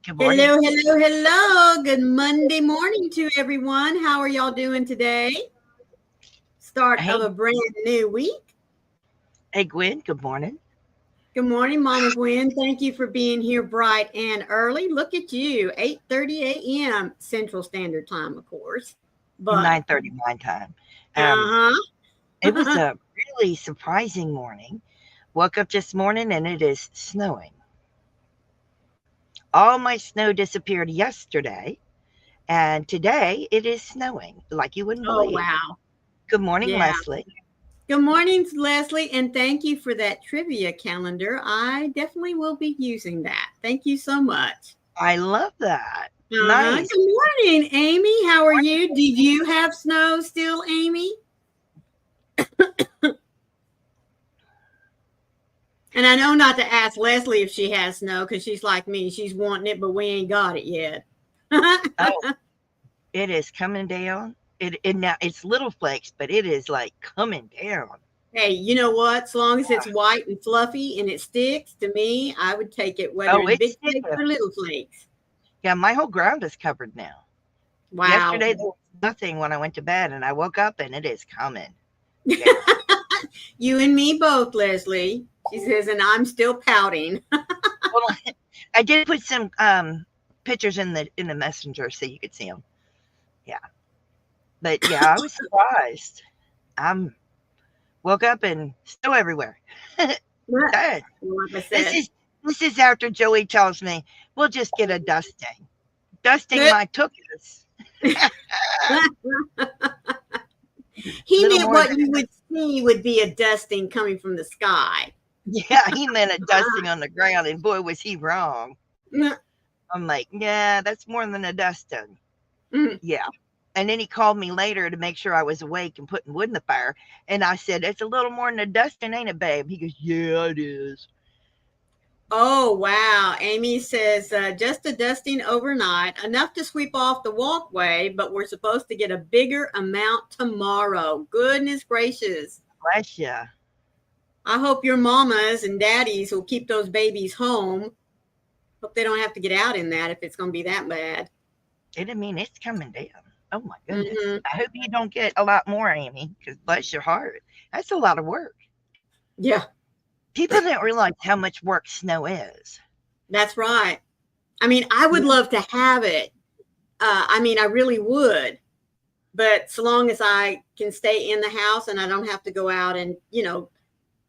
Good morning. Hello, hello, hello. Good Monday morning to everyone. How are y'all doing today? Start of Hey, a brand new week. hey, Gwen. Good morning. Good morning, Mama Gwen. Thank you for being here bright and early. Look at you, 8:30 a.m. Central Standard Time, of course. But 9:30 my time. Um, uh-huh. it was a really surprising morning. Woke up this morning and it is snowing. All my snow disappeared yesterday, and today it is snowing like you wouldn't Oh, believe. wow. Good morning, Yeah. Leslie. Good morning, Leslie, and thank you for that trivia calendar. I definitely will be using that. Thank you so much. I love that. Uh-huh. Nice. Good morning, Amy. How are you? Do you have snow still, Amy? And I know not to ask Leslie if she has snow because she's like me. She's wanting it, but we ain't got it yet. Oh, it is coming down. It now it's little flakes, but it is like coming down. Hey, you know what? As long as it's white and fluffy and it sticks, to me, I would take it, whether Oh, it's it's big flakes sticking. or little flakes. Yeah, my whole ground is covered now. Wow. Yesterday there was nothing when I went to bed, and I woke up and it is coming down. You and me both, Leslie. She says, and I'm still pouting. Well, I did put some pictures in the messenger so you could see them. Yeah, but yeah, I was surprised. I'm woke up and snow everywhere. Dang. Like I This said. is this is after Joey tells me we'll just get a dusting. Dusting my took us He little meant more what than you would see would be a dusting coming from the sky. yeah. He meant a dusting on the ground, and boy was he wrong. I'm like, yeah, that's more than a dusting. Yeah. And then he called me later to make sure I was awake and putting wood in the fire. And I said, it's a little more than a dusting, ain't it, babe? He goes, yeah, it is. Oh, wow. Amy says, just a dusting overnight, enough to sweep off the walkway, but we're supposed to get a bigger amount tomorrow. Goodness gracious. Bless you. I hope your mamas and daddies will keep those babies home. Hope they don't have to get out in that if it's going to be that bad. I mean, it's coming down. Oh, my goodness. Mm-hmm. I hope you don't get a lot more, Amy, because bless your heart. That's a lot of work. Yeah, People don't realize how much work snow is. that's right. I mean, I would love to have it. I really would. But so long as I can stay in the house and I don't have to go out and,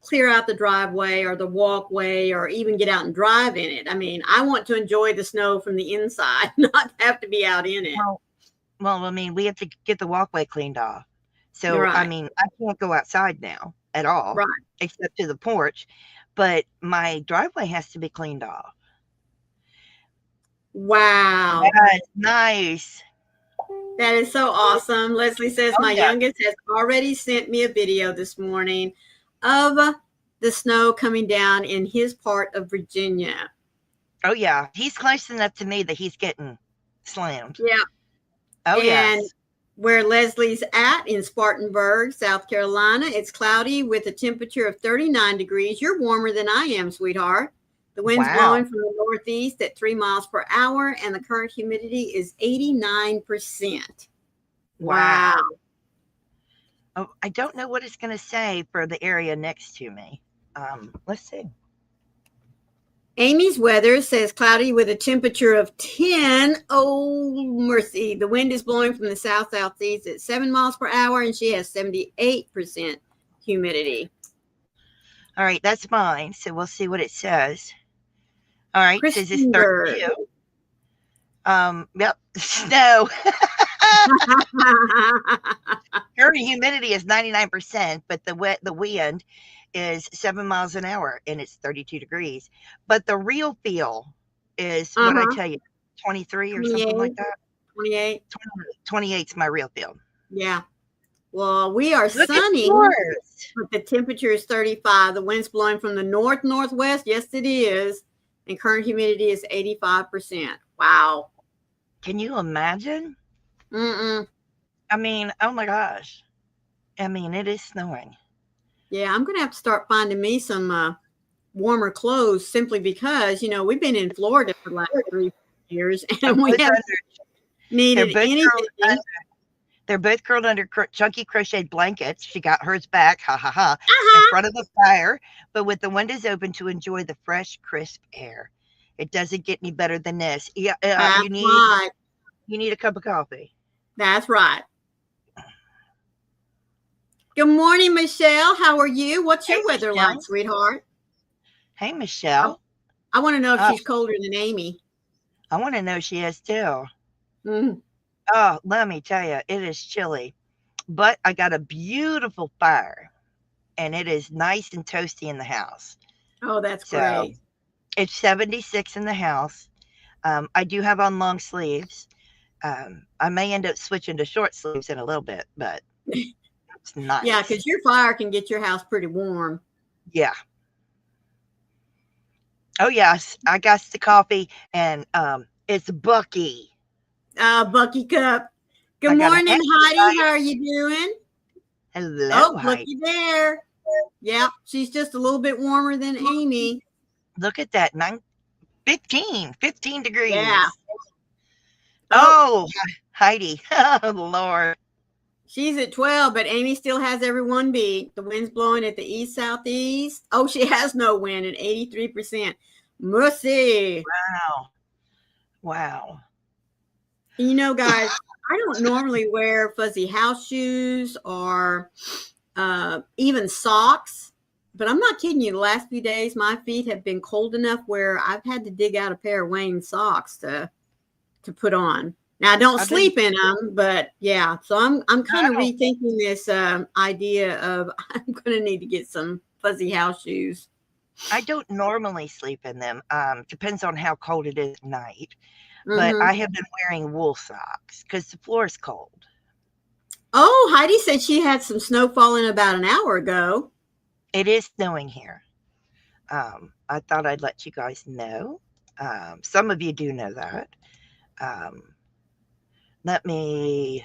clear out the driveway or the walkway or even get out and drive in it. I mean, I want to enjoy the snow from the inside, not have to be out in it. Well, I mean, we have to get the walkway cleaned off. So, I Right. mean, I can't go outside now at all, Right. except to the porch, but my driveway has to be cleaned off. Wow. That's nice. That is so awesome. Leslie says Oh, my yeah. youngest has already sent me a video this morning of the snow coming down in his part of Virginia. Oh, yeah. He's close enough to me that he's getting slammed. Yeah. Oh, And yes. where Leslie's at in Spartanburg, South Carolina, it's cloudy with a temperature of 39 degrees. You're warmer than I am, sweetheart. The wind's Wow. blowing from the northeast at 3 miles per hour, and the current humidity is 89%. Wow. Oh, I don't know what it's going to say for the area next to me. Let's see. Amy's weather says cloudy with a temperature of 10. Oh, mercy. The wind is blowing from the south-southeast at 7 miles per hour, and she has 78% humidity. All right, that's mine. So we'll see what it says. All right, it says it's Christenberg. 32. Yep, snow. Current humidity is 99%, but the wind is 7 miles an hour and it's 32 degrees. But the real feel is what I tell you, 23 or something like that. 28. 28 is my real feel. Yeah. Well, we are Look sunny, at yours. but the temperature is 35. The wind's blowing from the northwest. Yes, it is. And current humidity is 85%. Wow. Can you imagine? Mm-mm. I mean, oh my gosh. I mean, it is snowing. Yeah, I'm going to have to start finding me some warmer clothes simply because, we've been in Florida for the last years, They're and we both haven't under, needed anything. they're both curled under chunky crocheted blankets. She got hers back, ha ha ha, in Uh-huh. front of the fire, but with the windows open to enjoy the fresh, crisp air. It doesn't get any better than this. Yeah, That's right. you need a cup of coffee. That's right. Good morning, Michelle. How are you? What's your weather Michelle. like, sweetheart? Hey, Michelle. I want to know if she's colder than Amy. I want to know she is too. Mm-hmm. Oh, let me tell you, it is chilly, but I got a beautiful fire, and it is nice and toasty in the house. Oh, that's great. It's 76 in the house. I do have on long sleeves. I may end up switching to short sleeves in a little bit, but it's nice. Yeah, because your fire can get your house pretty warm. Yeah. Oh, yes. I got the coffee, and it's Bucky. Bucky Cup. Good morning, Heidi. How are you doing? Hello, Heidi. Looky there. Yeah, she's just a little bit warmer than Amy. Look at that. 15 degrees. Yeah. Oh, Heidi. Oh, Lord. She's at 12, but Amy still has everyone beat. The wind's blowing at the east-southeast. Oh, she has no wind at 83%. Mussy. Wow. You know, guys, I don't normally wear fuzzy house shoes or even socks, but I'm not kidding you. The last few days, my feet have been cold enough where I've had to dig out a pair of Wayne socks to put on. Now I don't sleep in them, but yeah. So I'm kind of rethinking this idea of I'm going to need to get some fuzzy house shoes. I don't normally sleep in them. Depends on how cold it is at night. But I have been wearing wool socks because the floor is cold. Oh, Heidi said she had some snow falling about an hour ago. It is snowing here. I thought I'd let you guys know. Some of you do know that. Let me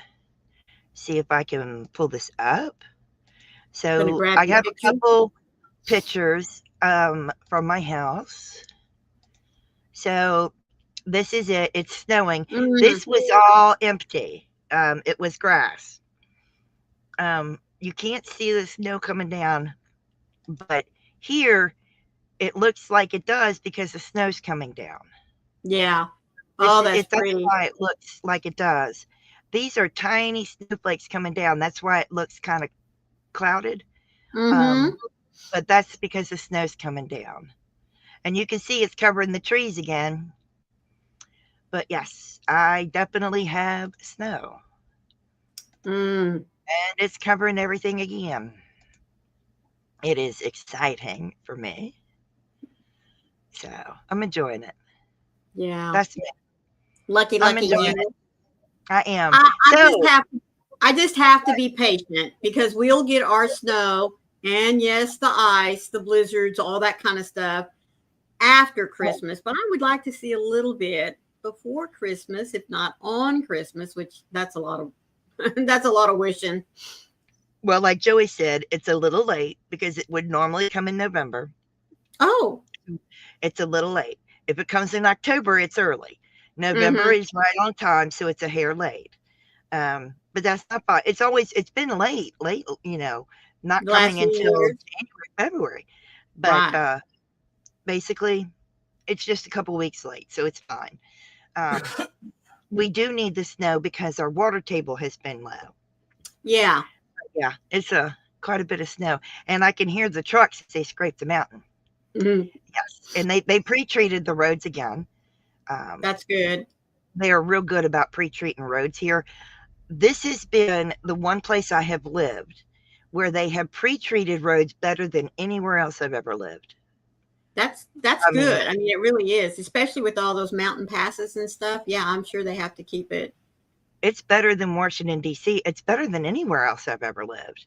see if I can pull this up. So I have a couple pictures from my house. So this is it. It's snowing. This was all empty. It was grass. You can't see the snow coming down, but here it looks like it does because the snow's coming down. Yeah. Oh, that's why it looks like it does. These are tiny snowflakes coming down. That's why it looks kind of clouded. But that's because the snow's coming down. And you can see it's covering the trees again. But yes, I definitely have snow. And it's covering everything again. It is exciting for me. So I'm enjoying it. Yeah. That's me. Lucky you. I am. I just have to be patient because we'll get our snow and yes, the ice, the blizzards, all that kind of stuff after Christmas. But I would like to see a little bit before Christmas, if not on Christmas, which that's a lot of wishing. Well, like Joey said, it's a little late because it would normally come in November. Oh. It's a little late. If it comes in October, it's early. November is right on time, so it's a hair late. But that's not fine. It's been late, not coming until January, February. But basically, it's just a couple weeks late, so it's fine. We do need the snow because our water table has been low. Yeah. Yeah, it's quite a bit of snow. And I can hear the trucks as they scrape the mountain. Yes, and they pre-treated the roads again. That's good. They are real good about pre-treating roads here. This has been the one place I have lived where they have pre-treated roads better than anywhere else I've ever lived. That's good. I mean, it really is, especially with all those mountain passes and stuff. Yeah, I'm sure they have to keep it. It's better than Washington, D.C. It's better than anywhere else I've ever lived.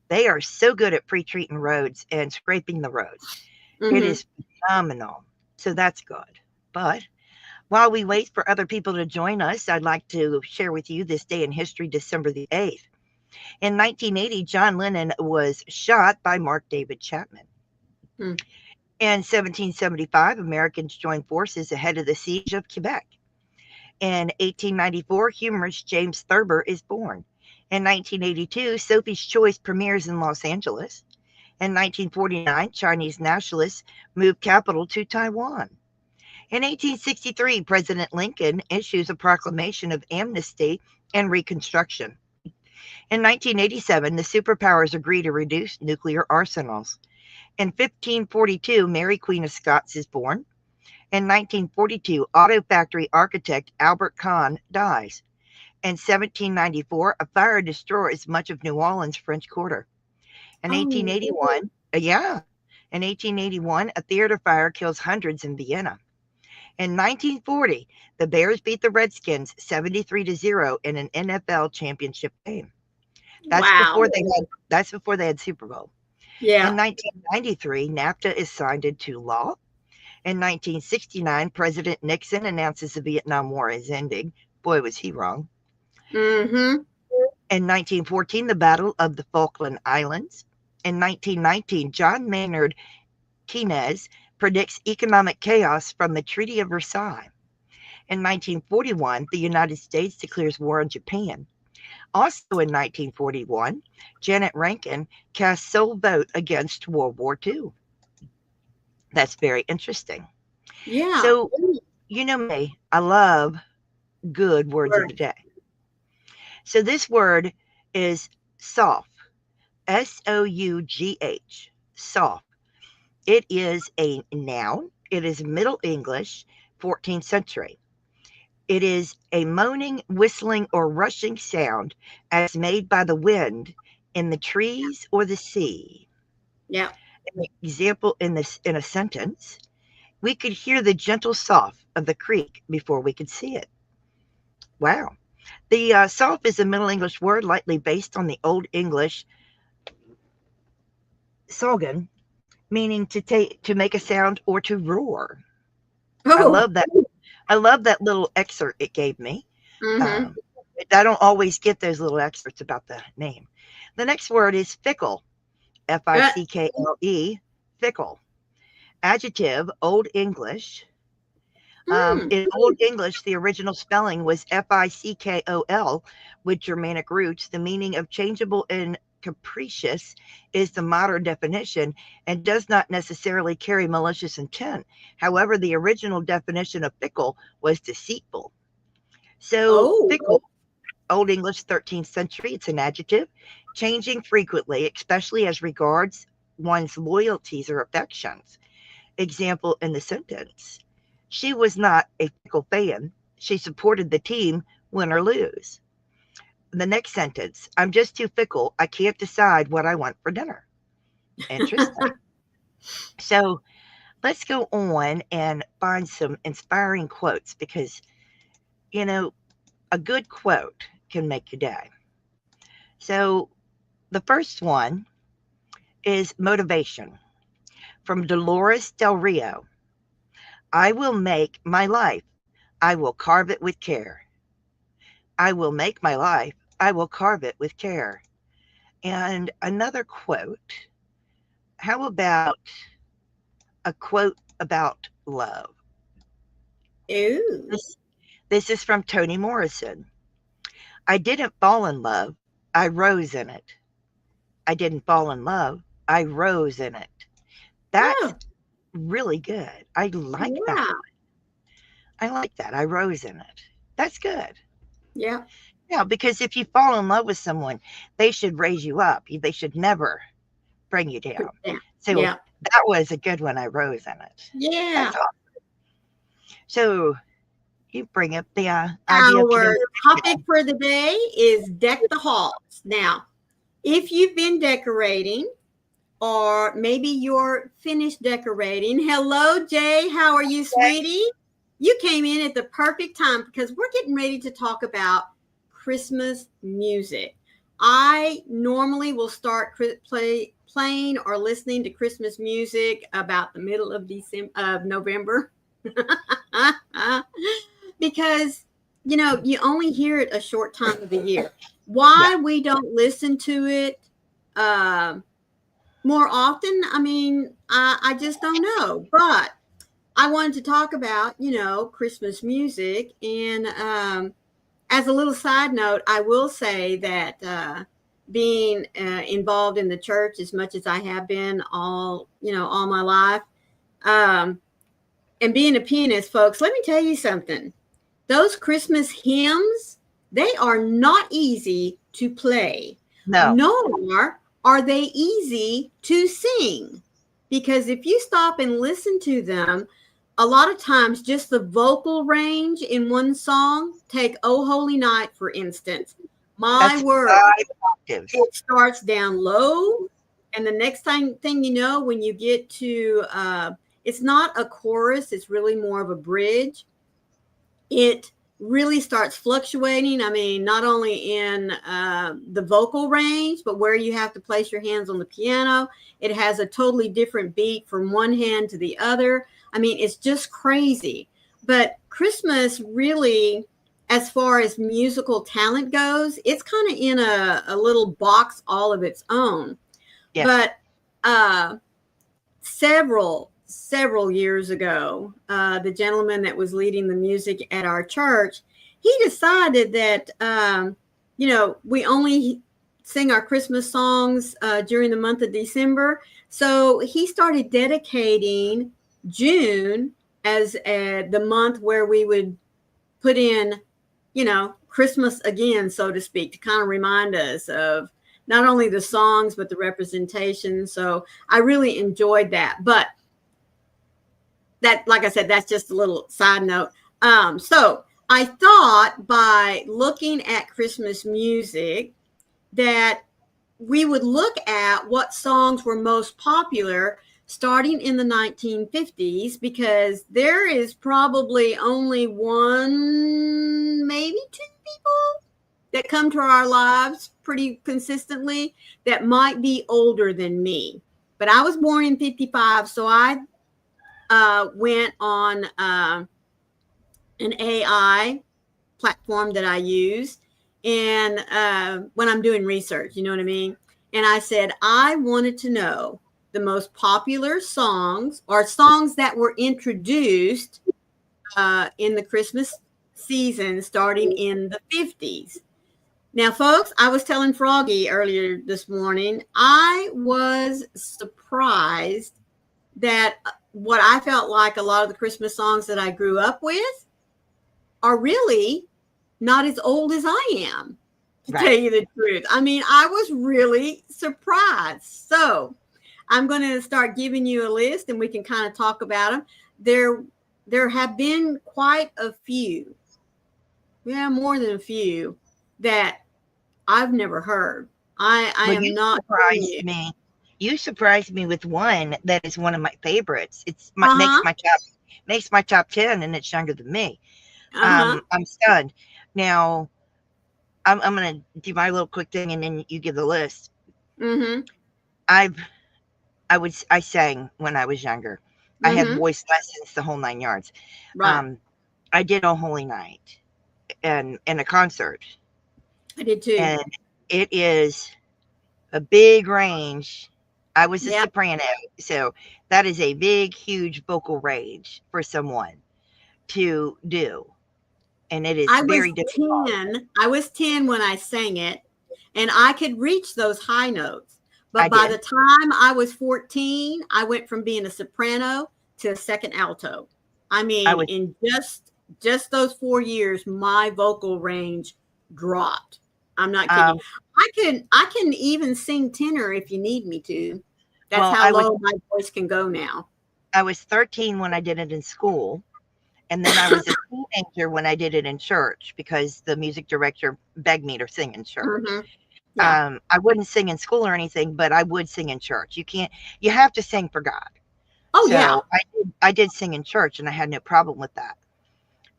They are so good at pre-treating roads and scraping the roads. It is phenomenal. So that's good. But while we wait for other people to join us, I'd like to share with you this day in history, December the 8th. In 1980, John Lennon was shot by Mark David Chapman. In 1775, Americans joined forces ahead of the siege of Quebec. In 1894, humorist James Thurber is born. In 1982, Sophie's Choice premieres in Los Angeles. In 1949, Chinese nationalists moved capital to Taiwan. In 1863, President Lincoln issues a proclamation of amnesty and reconstruction. In 1987, the superpowers agree to reduce nuclear arsenals. In 1542, Mary Queen of Scots is born. In 1942, auto factory architect Albert Kahn dies. In 1794, a fire destroys much of New Orleans' French Quarter. In 1881, in 1881, a theater fire kills hundreds in Vienna. In 1940, the Bears beat the Redskins 73-0 in an NFL championship game. That's before they had Super Bowl. Yeah. In 1993, NAFTA is signed into law. In 1969, President Nixon announces the Vietnam War is ending. Boy, was he wrong. Mm-hmm. In 1914, the Battle of the Falkland Islands. In 1919, John Maynard Keynes predicts economic chaos from the Treaty of Versailles. In 1941, the United States declares war on Japan. Also in 1941, Janet Rankin cast sole vote against World War II. That's very interesting. Yeah. So, you know me, I love good words of the day. So this word is sough, S-O-U-G-H, sough. It is a noun. It is Middle English, 14th century. It is a moaning, whistling, or rushing sound as made by the wind in the trees or the sea. Yeah. An example in a sentence, we could hear the gentle sough of the creek before we could see it. Wow. The sough is a Middle English word likely based on the Old English sogan, meaning to make a sound or to roar. Oh. I love that little excerpt it gave me. Mm-hmm. I don't always get those little excerpts about the name. The next word is fickle, F-I-C-K-L-E, fickle. Adjective, Old English. In Old English, the original spelling was F-I-C-K-O-L with Germanic roots. The meaning of changeable and capricious is the modern definition and does not necessarily carry malicious intent. However, the original definition of fickle was deceitful. So fickle, Old English, 13th century, it's an adjective, changing frequently, especially as regards one's loyalties or affections. Example in the sentence, she was not a fickle fan. She supported the team, win or lose. The next sentence, I'm just too fickle. I can't decide what I want for dinner. Interesting. So let's go on and find some inspiring quotes because, you know, a good quote can make your day. So the first one is motivation from Dolores Del Rio. I will make my life. I will carve it with care. I will make my life. I will carve it with care. And another quote. How about a quote about love? Ooh. This is from Toni Morrison. I didn't fall in love. I rose in it. I didn't fall in love. I rose in it. That's really good. I like that. I like that. I rose in it. That's good. Yeah. Yeah, because if you fall in love with someone, they should raise you up. They should never bring you down. Yeah. So that was a good one. I rose in it. Yeah. Awesome. So you bring up the idea. Our topic for the day is deck the halls. Now, if you've been decorating or maybe you're finished decorating, hello, Jay. How are you, sweetie? You came in at the perfect time because we're getting ready to talk about Christmas music. I normally will start playing or listening to Christmas music about the middle of November. Because, you know, you only hear it a short time of the year. Why we don't listen to it more often, I mean, I just don't know. But I wanted to talk about, Christmas music. And as a little side note, I will say that being involved in the church as much as I have been all my life, um, and being a pianist, folks, let me tell you something. Those Christmas hymns, they are not easy to play, No. nor are they easy to sing. Because if you stop and listen to them, a lot of times just the vocal range in one song, take Oh Holy Night, for instance. My word, 5 octaves. it starts down low. And the next thing you know, when you get to, it's not a chorus, it's really more of a bridge. It really starts fluctuating. I mean, not only in the vocal range, but where you have to place your hands on the piano. It has a totally different beat from one hand to the other. I mean, it's just crazy. But Christmas really, as far as musical talent goes, it's kind of in a little box all of its own. Yes. But several years ago, the gentleman that was leading the music at our church, he decided that, we only sing our Christmas songs during the month of December. So he started dedicating June as the month where we would put in, Christmas again, so to speak, to kind of remind us of not only the songs, but the representation. So I really enjoyed that. But that, like I said, that's just a little side note. So I thought by looking at Christmas music that we would look at what songs were most popular starting in the 1950s, because there is probably only one, maybe two people that come to our lives pretty consistently that might be older than me. But I was born in 55, so I went on an AI platform that I use, and when I'm doing research, you know what I mean? And I said, I wanted to know the most popular songs, or songs that were introduced in the Christmas season starting in the 50s. Now, folks, I was telling Froggy earlier this morning, I was surprised that what I felt like a lot of the Christmas songs that I grew up with are really not as old as I am, to tell you the truth. I mean, I was really surprised. So I'm going to start giving you a list and we can kind of talk about them. There have been quite a few, more than a few, that I've never heard. I am not surprised me. You surprised me with one that is one of my favorites. It's makes my top 10, and it's younger than me. I'm stunned. Now, I'm gonna do my little quick thing, and then you give the list. I sang when I was younger. I had voice lessons, the whole 9 yards. Right. I did "Oh Holy Night" and in a concert. I did too. And it is a big range. I was a soprano, so that is a big, huge vocal range for someone to do. And it is very difficult. I was 10 when I sang it, and I could reach those high notes. But by the time I was 14, I went from being a soprano to a second alto. I mean, in just those 4 years, my vocal range dropped. I'm not kidding. I can even sing tenor if you need me to. That's how low my voice can go now. I was 13 when I did it in school. And then I was a teenager when I did it in church, because the music director begged me to sing in church. I wouldn't sing in school or anything, but I would sing in church. You have to sing for God. Oh, so yeah. I did sing in church, and I had no problem with that.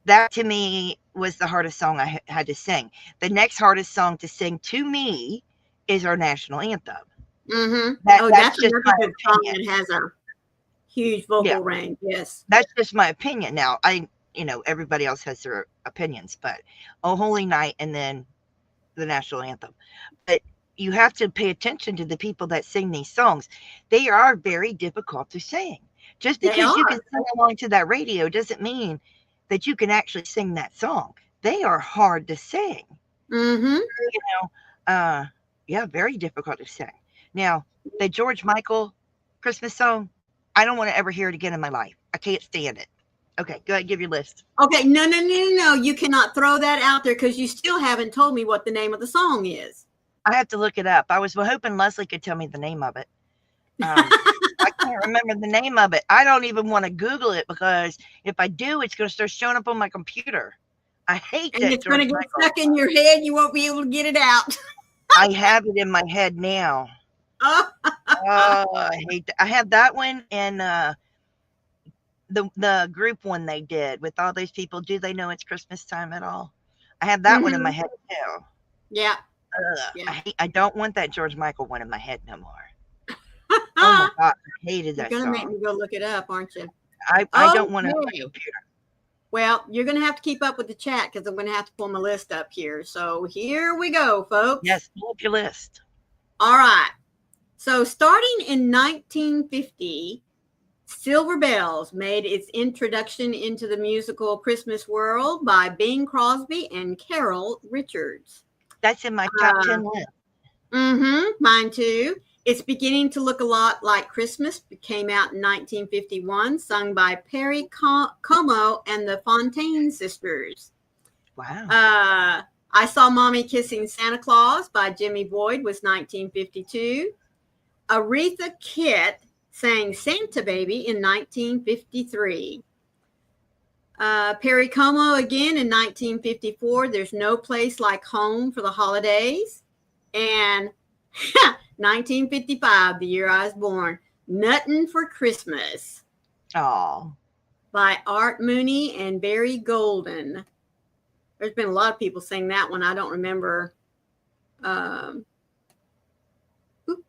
That to me was the hardest song I had to sing. The next hardest song to sing to me is our national anthem. That's just my opinion. It has a huge vocal range. Yes. That's just my opinion. Now, everybody else has their opinions, but "Oh Holy Night" and then the national anthem. But you have to pay attention to the people that sing these songs. They are very difficult to sing. Just They because you are. can sing along to that radio doesn't mean that you can actually sing that song. They are hard to sing. Mm-hmm. You yeah, very difficult to sing. Now, the George Michael Christmas song, I don't want to ever hear it again in my life. I can't stand it. Okay, go ahead, give your list. Okay, no. You cannot throw that out there because you still haven't told me what the name of the song is. I have to look it up. I was hoping Leslie could tell me the name of it. I can't remember the name of it. I don't even want to Google it because if I do, it's going to start showing up on my computer. I hate And that it's going to George get Michael. stuck in your head. You won't be able to get it out. I have it in my head now. Oh, I hate that. I have that one and the group one they did with all those people. Do they know it's Christmas time at all? I have that one in my head too. Yeah. Yeah. I don't want that George Michael one in my head no more. Oh my God, I hated that You're song. going to make me go look it up, aren't you? I don't want it on my computer. Well, you're going to have to keep up with the chat because I'm going to have to pull my list up here. So here we go, folks. Yes, pull up your list. All right. So starting in 1950, Silver Bells made its introduction into the musical Christmas world by Bing Crosby and Carol Richards. That's in my top 10 list. Mine too. It's beginning to look a lot like Christmas. It came out in 1951, sung by Perry Como and the Fontaine Sisters. Wow. I Saw Mommy Kissing Santa Claus by Jimmy Boyd was 1952. Aretha Kitt sang Santa Baby in 1953. Perry Como again in 1954. There's No Place Like Home for the Holidays. And 1955, the year I was born, Nuttin' for Christmas. Oh. By Art Mooney and Barry Golden. There's been a lot of people sing that one. I don't remember. Come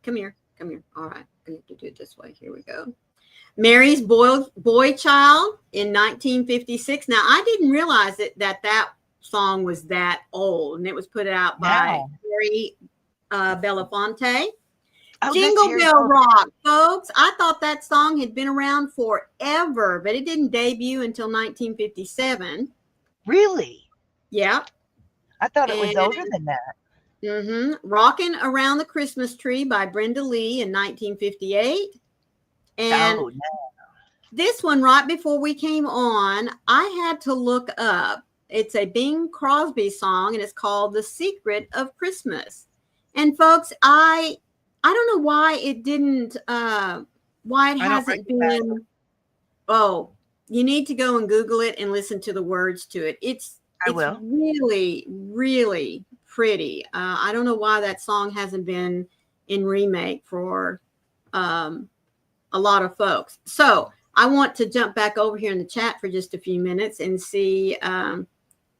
here. All right. I have to do it this way. Here we go. Mary's Boy Child in 1956. Now, I didn't realize that song was that old, and it was put out by Mary Belafonte. Jingle Bell Rock, folks. I thought that song had been around forever, but it didn't debut until 1957. Really? Yeah. I thought it was older than that. Rockin' Around the Christmas Tree by Brenda Lee in 1958. And this one, right before we came on, I had to look up. It's a Bing Crosby song, and it's called The Secret of Christmas. And folks, I don't know why it didn't, why it hasn't been. Oh, you need to go and Google it and listen to the words to it. It's really, really pretty. I don't know why that song hasn't been in remake for a lot of folks. So I want to jump back over here in the chat for just a few minutes and see.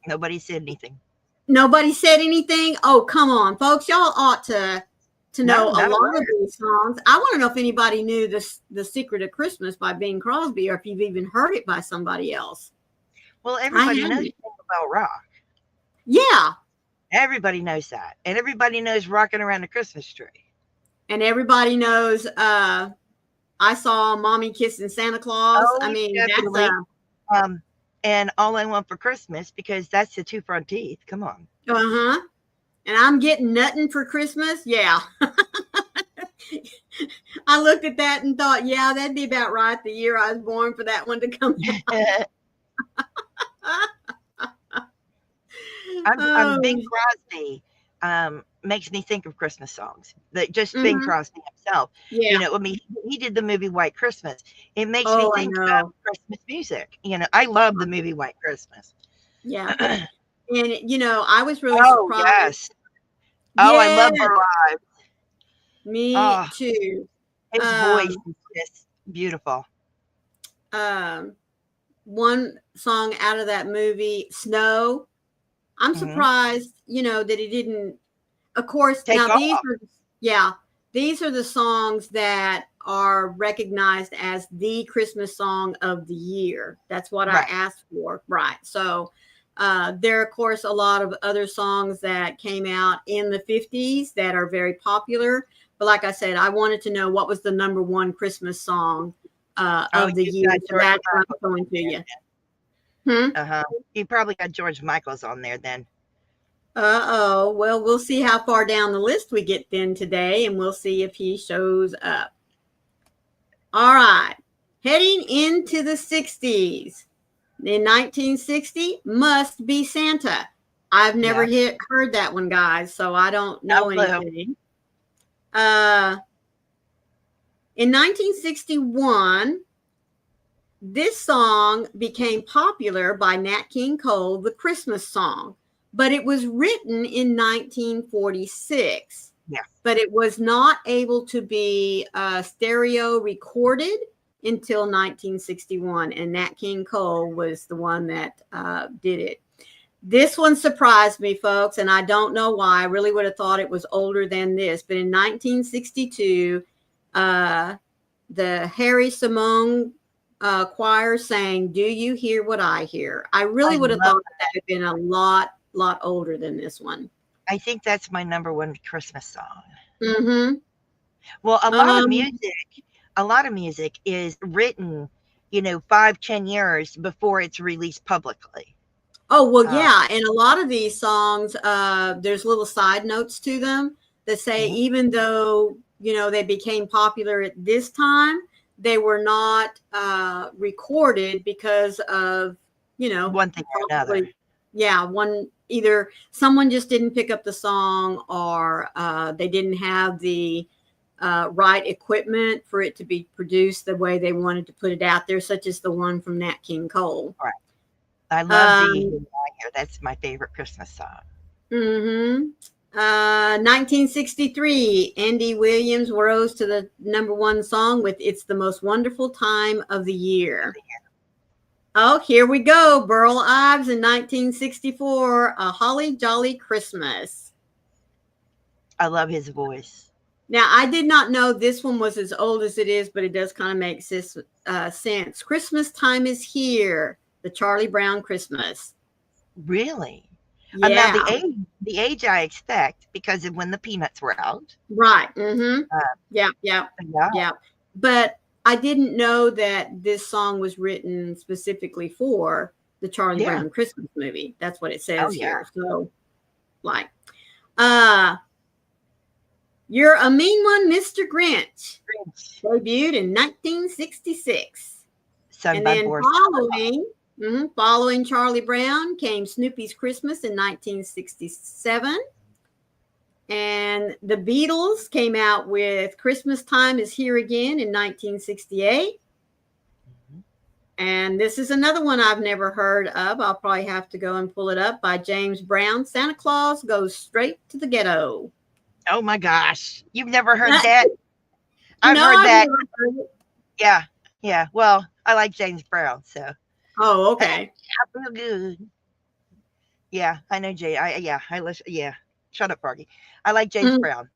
Nobody said anything. Nobody said anything. Oh, come on, folks. Y'all ought to know a lot of these songs. I want to know if anybody knew The Secret of Christmas by Bing Crosby, or if you've even heard it by somebody else. Well, everybody knows about rock. Yeah. Everybody knows that. And everybody knows Rocking Around the Christmas Tree. And everybody knows I Saw Mommy Kissing Santa Claus. Oh, I mean, definitely. And All I Want for Christmas, because that's the two front teeth. Come on. And I'm Getting Nuttin' for Christmas. Yeah. I looked at that and thought, yeah, that'd be about right. The year I was born for that one to come out. I'm Bing Crosby. Makes me think of Christmas songs. That just Bing Crosby himself. Yeah. You know, I mean, he did the movie White Christmas. It makes me think about Christmas music. You know, I love the movie White Christmas. Yeah. And you know, I was really surprised. Yes. Oh, I love her live. Me too. His voice is just beautiful. One song out of that movie, Snow. I'm surprised, you know, that he didn't. Of course, these are the songs that are recognized as the Christmas song of the year. That's what I asked for. Right. So there are, of course, a lot of other songs that came out in the 50s that are very popular. But like I said, I wanted to know what was the number one Christmas song of the year. So that's what I'm going to you. You probably got George Michael's on there then. Uh-oh. Well, we'll see how far down the list we get then today, and we'll see if he shows up. All right. Heading into the 60s. In 1960, Must Be Santa. I've never heard that one, guys, so I don't know anything. In 1961, this song became popular by Nat King Cole, the Christmas song, but it was written in 1946. Yeah. But it was not able to be stereo recorded until 1961, and Nat King Cole was the one that did it. This one surprised me, folks, and I don't know why. I really would have thought it was older than this, but in 1962, the Harry Simone choir sang "Do You Hear What I Hear." I really would have thought that would have been a lot older than this one. I think that's my number one Christmas song. Mm-hmm. Well, a lot of music is written, 5-10 years before it's released publicly. Oh, well, yeah. And a lot of these songs, there's little side notes to them that say, even though, they became popular at this time, they were not recorded because of, one thing or another. Yeah, either someone just didn't pick up the song, or they didn't have the right equipment for it to be produced the way they wanted to put it out there, such as the one from Nat King Cole. Right. I love that's my favorite Christmas song. 1963, Andy Williams rose to the #1 song with "It's the Most Wonderful Time of the Year." Oh, here we go. Burl Ives in 1964, "A Holly Jolly Christmas." I love his voice. Now, I did not know this one was as old as it is, but it does kind of make sense. "Christmas Time is Here," the Charlie Brown Christmas. Really? Yeah. Now the age I expect, because of when the Peanuts were out. Right. Yeah. But I didn't know that this song was written specifically for the Charlie Brown Christmas movie. That's what it says here. So, "You're a Mean One, Mr. Grinch," debuted in 1966. And then following Charlie Brown came Snoopy's Christmas in 1967. And the Beatles came out with "Christmas Time is Here Again" in 1968. And this is another one I've never heard of. I'll probably have to go and pull it up, by James Brown. "Santa Claus Goes Straight to the Ghetto." Oh my gosh. You've never heard that? I've heard that. Never heard it. Yeah. Well, I like James Brown, so. Oh, okay. I feel good. Yeah, I know Jay. I listen. Yeah. Shut up, Fergie. I like James Brown.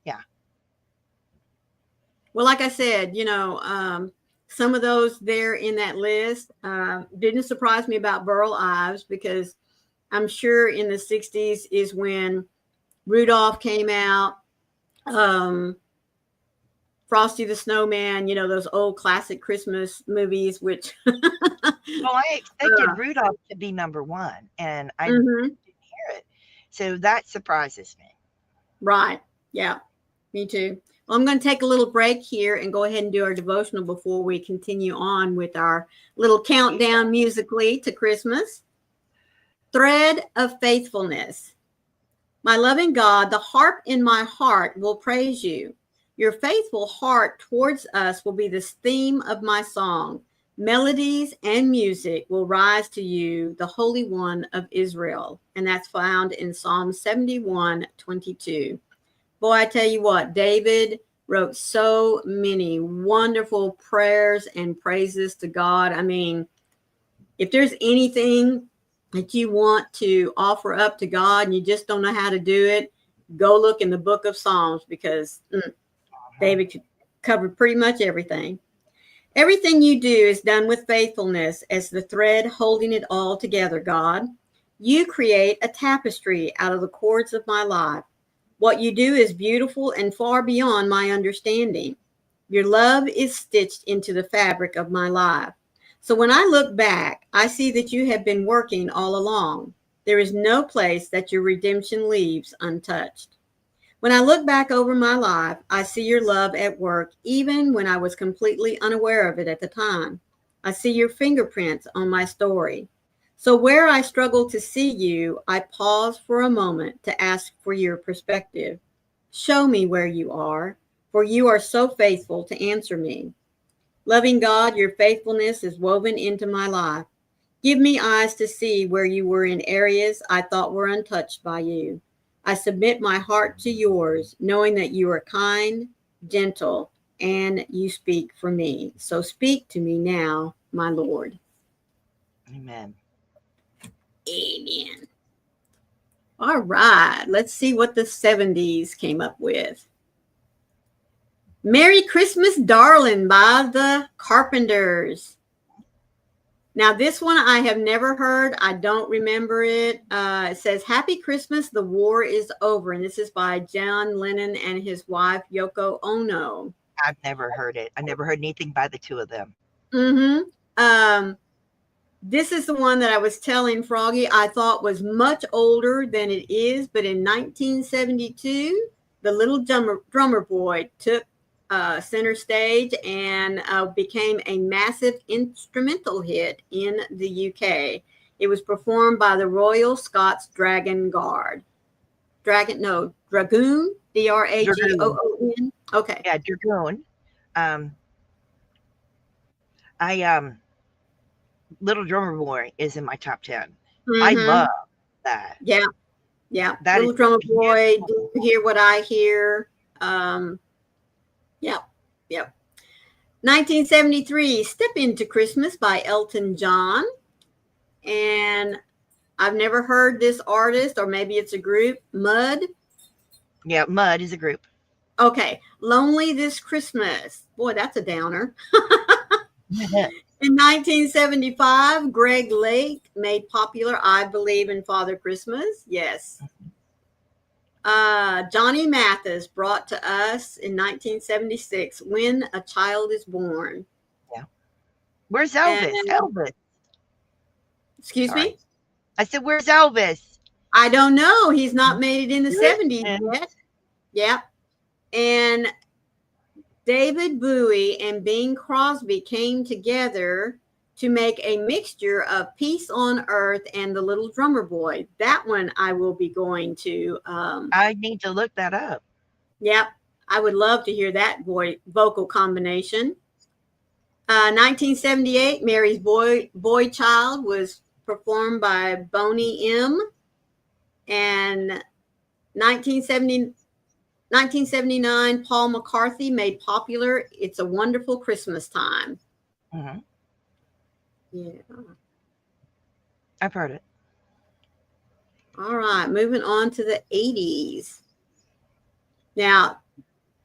Yeah. Well, like I said, some of those there in that list didn't surprise me about Burl Ives, because I'm sure in the 60s is when Rudolph came out, Frosty the Snowman, those old classic Christmas movies, which. Well, I expected Rudolph to be #1, and I didn't hear it. So that surprises me. Right. Yeah, me too. Well, I'm going to take a little break here and go ahead and do our devotional before we continue on with our little countdown musically to Christmas. Thread of Faithfulness. My loving God, the harp in my heart will praise you. Your faithful heart towards us will be the theme of my song. Melodies and music will rise to you, the Holy One of Israel. And that's found in Psalm 71:22. Boy, I tell you what, David wrote so many wonderful prayers and praises to God. I mean, if there's anything that you want to offer up to God and you just don't know how to do it, go look in the book of Psalms, because David covered pretty much everything. Everything you do is done with faithfulness as the thread holding it all together, God. You create a tapestry out of the cords of my life. What you do is beautiful and far beyond my understanding. Your love is stitched into the fabric of my life. So when I look back, I see that you have been working all along. There is no place that your redemption leaves untouched. When I look back over my life, I see your love at work, even when I was completely unaware of it at the time. I see your fingerprints on my story. So where I struggle to see you, I pause for a moment to ask for your perspective. Show me where you are, for you are so faithful to answer me. Loving God, your faithfulness is woven into my life. Give me eyes to see where you were in areas I thought were untouched by you. I submit my heart to yours, knowing that you are kind, gentle, and you speak for me. So speak to me now, my Lord. Amen. Amen. All right, let's see what the 70s came up with. Merry Christmas, Darling by the Carpenters. Now, this one I have never heard. I don't remember it. It says, Happy Christmas, the war is over. And this is by John Lennon and his wife, Yoko Ono. I've never heard it. I never heard anything by the two of them. This is the one that I was telling Froggy I thought was much older than it is. But in 1972, the Little Drummer Boy took center stage and became a massive instrumental hit in the UK. It was performed by the Royal Scots Dragon Guard. Dragoon, D-R-A-G-O-O-N. Okay. Yeah, Dragoon. Little Drummer Boy is in my top 10. I love that. Yeah. That Little Drummer Boy, Do You Hear What I Hear? Yep. 1973, Step Into Christmas by Elton John. And I've never heard this artist, or maybe it's a group, Mud. Yeah, Mud is a group. Okay. Lonely This Christmas. Boy, that's a downer. In 1975, Greg Lake made popular I Believe in Father Christmas. Yes. Johnny Mathis brought to us in 1976, When a Child is Born. Yeah. Where's Elvis? Elvis. Excuse me? I said, where's Elvis? I don't know. He's not made it in the 70s yet. Yeah. And David Bowie and Bing Crosby came together to make a mixture of Peace on Earth and The Little Drummer Boy. That one I will be going to. I need to look that up. Yep. I would love to hear that vocal combination. 1978, Mary's Boy Child was performed by Boney M. And 1979, Paul McCartney made popular It's a Wonderful Christmas Time. Mm-hmm. Yeah. I've heard it. All right, moving on to the 80s. Now,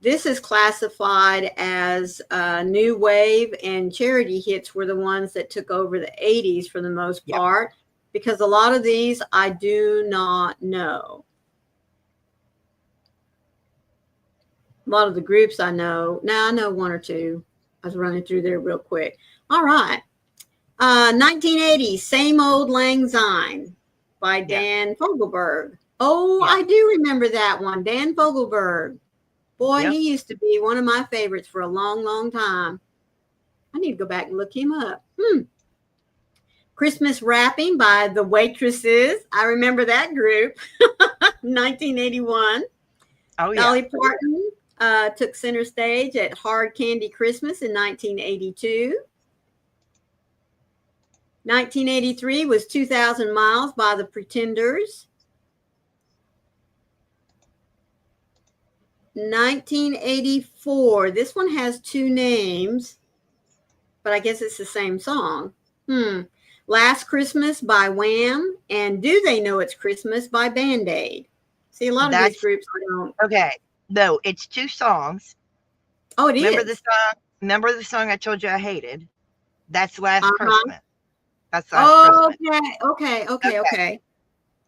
this is classified as new wave, and charity hits were the ones that took over the 80s for the most part, because a lot of these I do not know. A lot of the groups I know. Now I know one or two. I was running through there real quick. All right. 1980, Same Old Lang Syne by Dan Fogelberg. Oh, I do remember that one. Dan Fogelberg. Boy, he used to be one of my favorites for a long, long time. I need to go back and look him up. Christmas Wrapping by The Waitresses. I remember that group. 1981. Oh, yeah. Dolly Parton took center stage at Hard Candy Christmas in 1982. 1983 was 2,000 Miles by the Pretenders. 1984. This one has two names, but I guess it's the same song. Last Christmas by Wham! And Do They Know It's Christmas by Band-Aid. See, a lot of these groups don't. Okay. No, it's two songs. Oh, it Remember is. the song? Remember the song I told you I hated? That's Last Christmas. That's Last Christmas. Okay.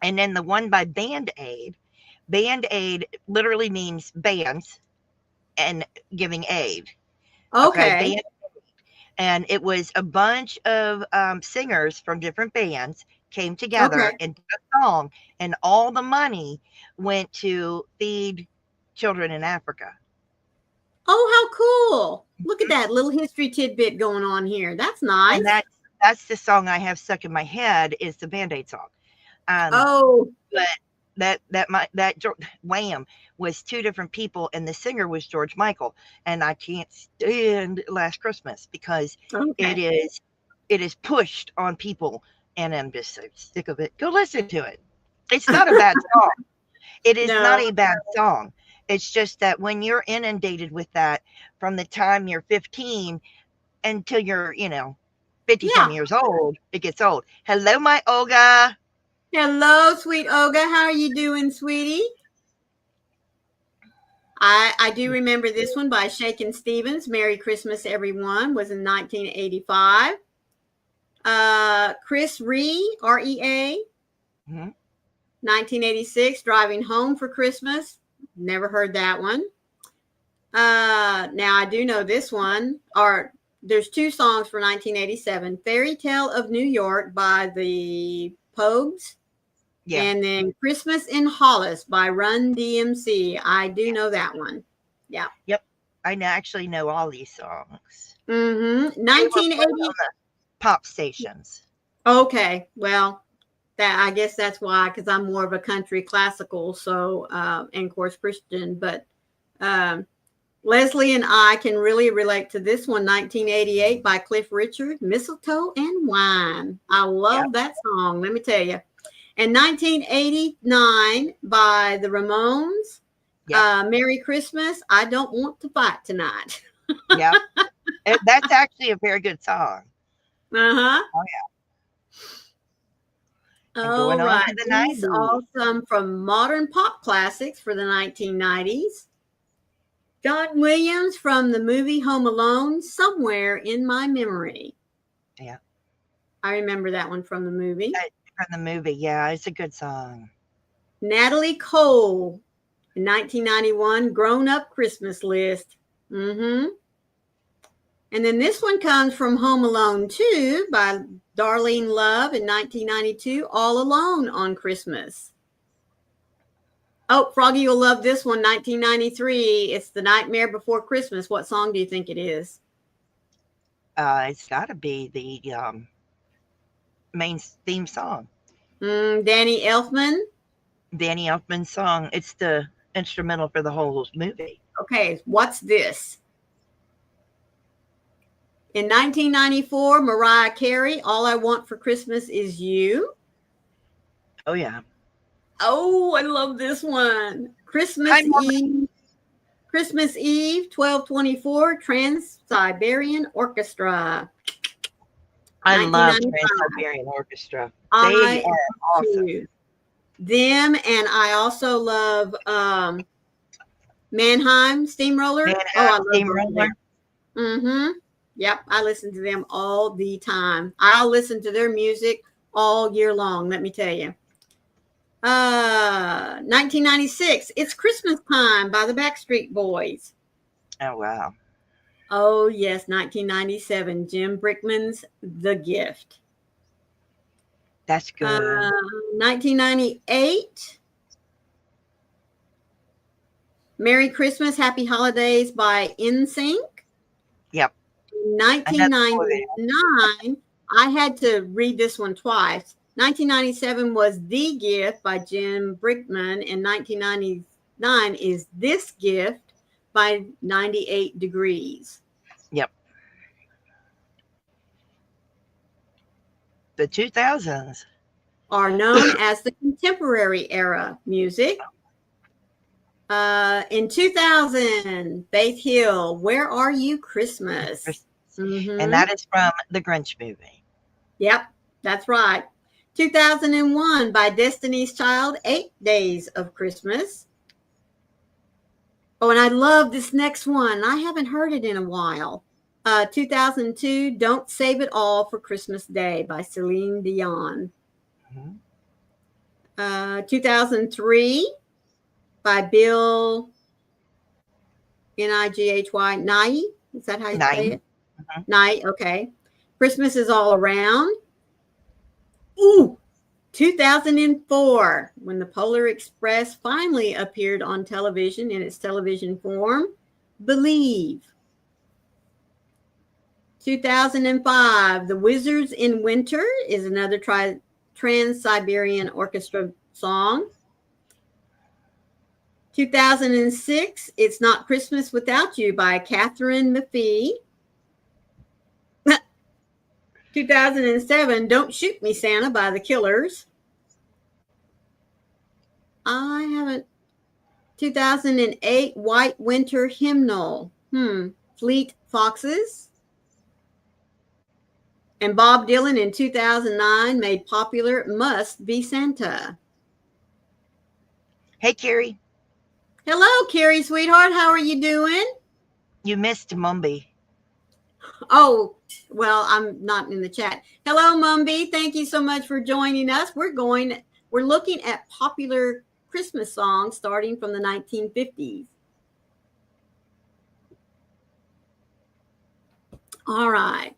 And then the one by Band-Aid. Band-Aid literally means bands and giving aid. Okay, Okay. band, and it was a bunch of singers from different bands came together Okay. and did a song, and all the money went to feed children in Africa. Oh, how cool. Look at that little history tidbit going on here. That's And nice. that's the song I have stuck in my head is the Band-Aid song. Oh, But that Wham was two different people, and the singer was George Michael. And I can't stand Last Christmas because it okay. is pushed on people, and I'm just so sick of it. Go listen to it. It's not a bad song. It is not No. a bad song. It's just that when you're inundated with that from the time you're 15 until you're, 50 some Yeah. years old, it gets old. Hello, my Olga. Hello, sweet Olga. How are you doing, sweetie? I do remember this one by Shakin' Stevens. Merry Christmas, everyone, was in 1985. Chris Rea, REA, Mm-hmm. 1986, Driving Home for Christmas. Never heard that one. Now I do know this one. Or there's two songs for 1987: "Fairy Tale of New York" by the Pogues, Yeah. and then "Christmas in Hollis" by Run DMC. I do know that one. Yeah. Yep. I actually know all these songs. Mm-hmm. They were played 1980. on the pop stations. Okay. Well, that I guess that's why, because I'm more of a country classical, so and of course Christian, but um, Leslie and I can really relate to this one, 1988 by Cliff Richard, "Mistletoe and Wine." I Yep. love that song, let me tell you. And 1989 by the Ramones, Yep. "Merry Christmas, I Don't Want to Fight Tonight." Yep. That's actually a very good song. Uh-huh. Oh, yeah. And All going on right. to the These 90s. all come from modern pop classics for the 1990s. John Williams from the movie Home Alone, "Somewhere in My Memory." Yeah. I remember that one from the movie. From the movie. Yeah, it's a good song. Natalie Cole in 1991, "Grown Up Christmas List." Mm-hmm. And then this one comes from Home Alone 2 by Darlene Love in 1992, "All Alone on Christmas." Oh, Froggy, you'll love this one, 1993. It's "The Nightmare Before Christmas." What song do you think it is? It's got to be the main theme song. Danny Elfman. Danny Elfman's song. It's the instrumental for the whole movie. Okay, what's this? In 1994, Mariah Carey, "All I Want for Christmas Is You." Oh, yeah. Oh, I love this one. Christmas Eve, 12/24, Trans-Siberian Orchestra. I love Trans-Siberian Orchestra. They I are awesome. too. Them, and I also love Mannheim Steamroller. I love Steamroller. Mm-hmm. Yep, I listen to them all the time. I'll listen to their music all year long, let me tell you. 1996, "It's Christmas Time" by the Backstreet Boys. Oh, wow. Oh, yes, 1997, Jim Brickman's "The Gift." That's good. 1998, "Merry Christmas, Happy Holidays" by NSYNC. Yep. 1999, I had to read this one twice. 1997 was "The Gift" by Jim Brickman, and 1999 is "This Gift" by 98 Degrees. Yep. The 2000s are known as the contemporary era music. In 2000, Faith Hill, "Where Are You Christmas?" Mm-hmm. And that is from the Grinch movie. Yep, that's right. 2001 by Destiny's Child, "8 Days of Christmas." Oh, and I love this next one. I haven't heard it in a while. 2002, "Don't Save It All for Christmas Day" by Celine Dion. Mm-hmm. 2003 by Bill Nighy, Nighy, Is that how you Night. say it? Night. Okay. Christmas is all around. Ooh, 2004, when the Polar Express finally appeared on television in its television form. Believe. 2005, The Wizards in Winter is another Trans-Siberian Orchestra song. 2006, It's Not Christmas Without You by Catherine McPhee. 2007, Don't Shoot Me, Santa by The Killers. I haven't. 2008, White Winter Hymnal. Fleet Foxes. And Bob Dylan in 2009 made popular Must Be Santa. Hey, Carrie. Hello, Carrie, sweetheart. How are you doing? You missed Mumby. Oh, well, I'm not in the chat. Hello, Mumby. Thank you so much for joining us. We're looking at popular Christmas songs starting from the 1950s. All right.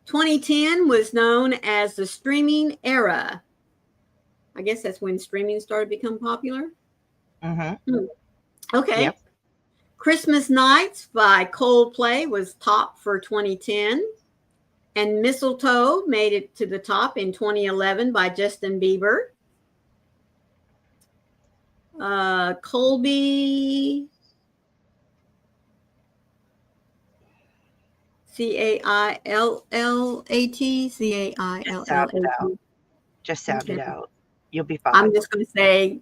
2010 was known as the streaming era. I guess that's when streaming started to become popular. Okay. Yep. Christmas Nights by Coldplay was top for 2010. And Mistletoe made it to the top in 2011 by Justin Bieber. Colby, C-A-I-L-L-A-T, C-A-I-L-L-A-T. Just sound it out. You'll be fine. I'm just going to say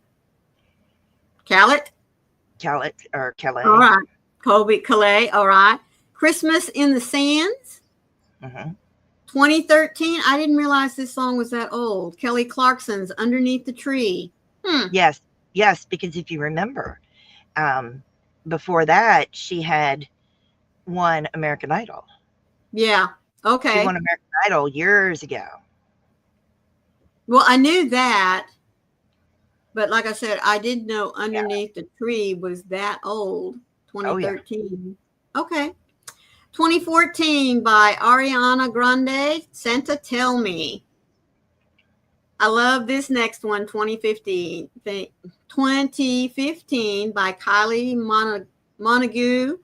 Calais. Or Calais. All right. Colby, Calais. All right. Christmas in the Sands. 2013. I didn't realize this song was that old. Kelly Clarkson's Underneath the Tree. Yes, because if you remember, before that, she had won American Idol. Yeah. Okay. She won American Idol years ago. Well, I knew that, but like I said, I didn't know Underneath the Tree was that old. 2013. Okay. 2014 by Ariana Grande, Santa Tell Me. I love this next one, 2015 by Kylie Minogue,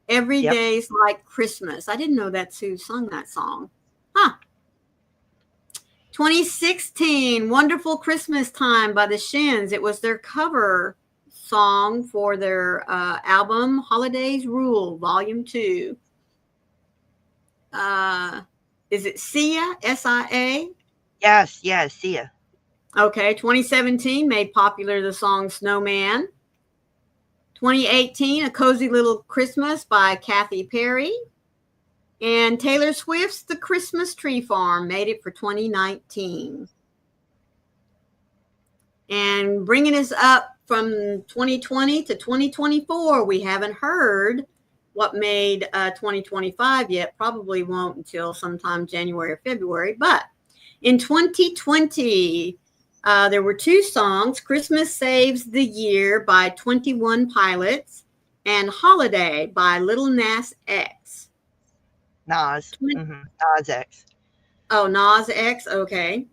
Every Day's Like Christmas. I didn't know that's who sung that song. 2016, Wonderful Christmas Time by the Shins. It was their cover song for their album Holidays Rule, Volume 2. Is it Sia, S-I-A? Yes, Sia. Okay, 2017 made popular the song Snowman. 2018, A Cozy Little Christmas by Katy Perry. And Taylor Swift's The Christmas Tree Farm made it for 2019. And bringing us up from 2020 to 2024, we haven't heard what made 2025 yet. Probably won't until sometime January or February. But in 2020, there were two songs, Christmas Saves the Year by 21 Pilots and Holiday by Lil Nas X. Nas X. Oh, Nas X. Okay.